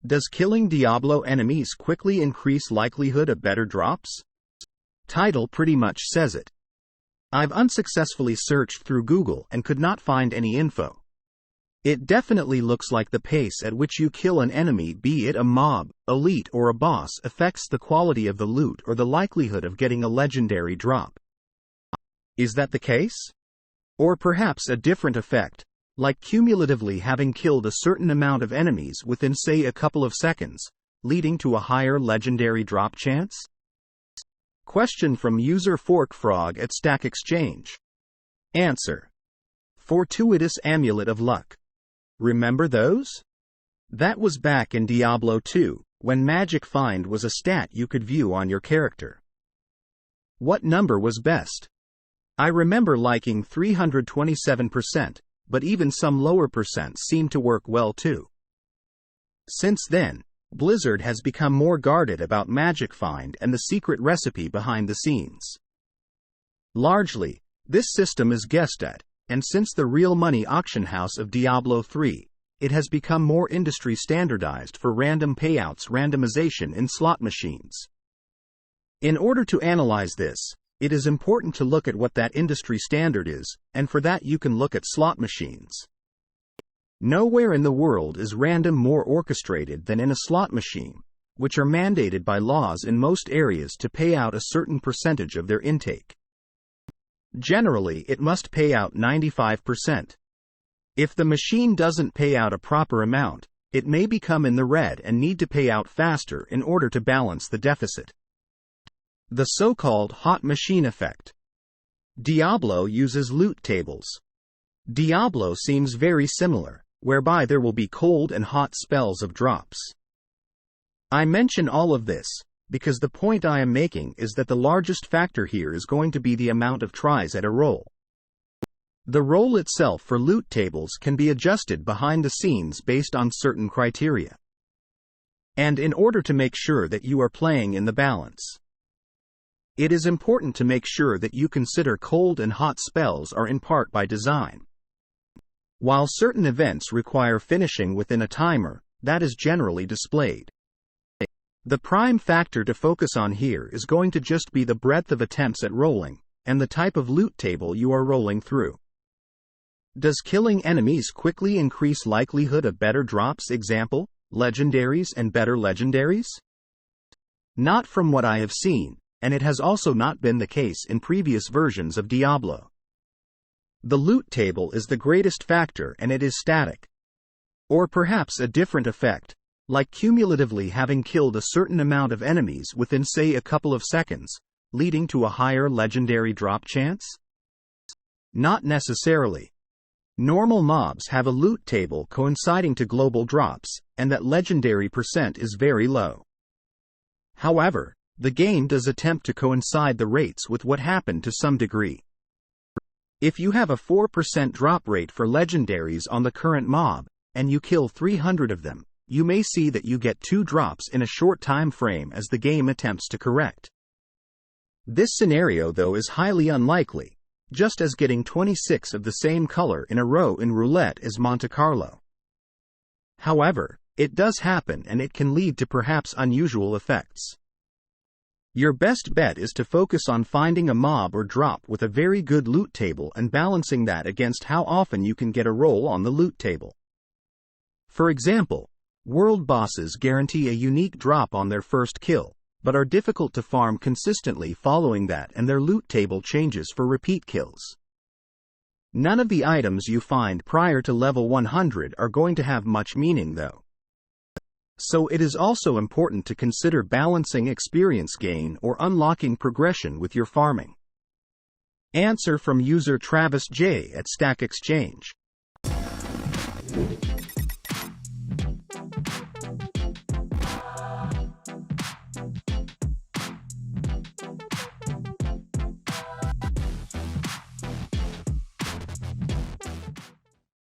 Does killing Diablo enemies quickly increase likelihood of better drops? Title pretty much says it. I've unsuccessfully searched through Google and could not find any info. It definitely looks like the pace at which you kill an enemy, be it a mob, elite, or a boss, affects the quality of the loot or the likelihood of getting a legendary drop. Is that the case? Or perhaps a different effect, like cumulatively having killed a certain amount of enemies within, say, a couple of seconds, leading to a higher legendary drop chance? Question from user ForkFrog at Stack Exchange. Answer: Fortuitous Amulet of Luck. Remember those? That was back in Diablo 2, when Magic Find was a stat you could view on your character. What number was best? I remember liking 327%, but even some lower percents seemed to work well too. Since then, Blizzard has become more guarded about Magic Find and the secret recipe behind the scenes. Largely, this system is guessed at, and since the real money auction house of Diablo 3, it has become more industry standardized for random payouts randomization in slot machines. In order to analyze this, it is important to look at what that industry standard is, and for that you can look at slot machines. Nowhere in the world is random more orchestrated than in a slot machine, which are mandated by laws in most areas to pay out a certain percentage of their intake. Generally, it must pay out 95%. If the machine doesn't pay out a proper amount, it may become in the red and need to pay out faster in order to balance the deficit. The so-called hot machine effect. Diablo uses loot tables. Diablo seems very similar, whereby there will be cold and hot spells of drops. I mention all of this because the point I am making is that the largest factor here is going to be the amount of tries at a roll. The roll itself for loot tables can be adjusted behind the scenes based on certain criteria. And in order to make sure that you are playing in the balance, it is important to make sure that you consider cold and hot spells are in part by design. While certain events require finishing within a timer, that is generally displayed. The prime factor to focus on here is going to just be the breadth of attempts at rolling, and the type of loot table you are rolling through. Does killing enemies quickly increase likelihood of better drops, example, legendaries and better legendaries? Not from what I have seen, and it has also not been the case in previous versions of Diablo. The loot table is the greatest factor and it is static. Or perhaps a different effect, like cumulatively having killed a certain amount of enemies within, say, a couple of seconds, leading to a higher legendary drop chance? Not necessarily. Normal mobs have a loot table coinciding to global drops, and that legendary percent is very low. However, the game does attempt to coincide the rates with what happened to some degree. If you have a 4% drop rate for legendaries on the current mob, and you kill 300 of them, you may see that you get 2 drops in a short time frame as the game attempts to correct. This scenario, though, is highly unlikely, just as getting 26 of the same color in a row in roulette is Monte Carlo. However, it does happen and it can lead to perhaps unusual effects. Your best bet is to focus on finding a mob or drop with a very good loot table and balancing that against how often you can get a roll on the loot table. For example, world bosses guarantee a unique drop on their first kill, but are difficult to farm consistently following that, and their loot table changes for repeat kills. None of the items you find prior to level 100 are going to have much meaning though. So it is also important to consider balancing experience gain or unlocking progression with your farming. Answer from user Travis J at Stack Exchange.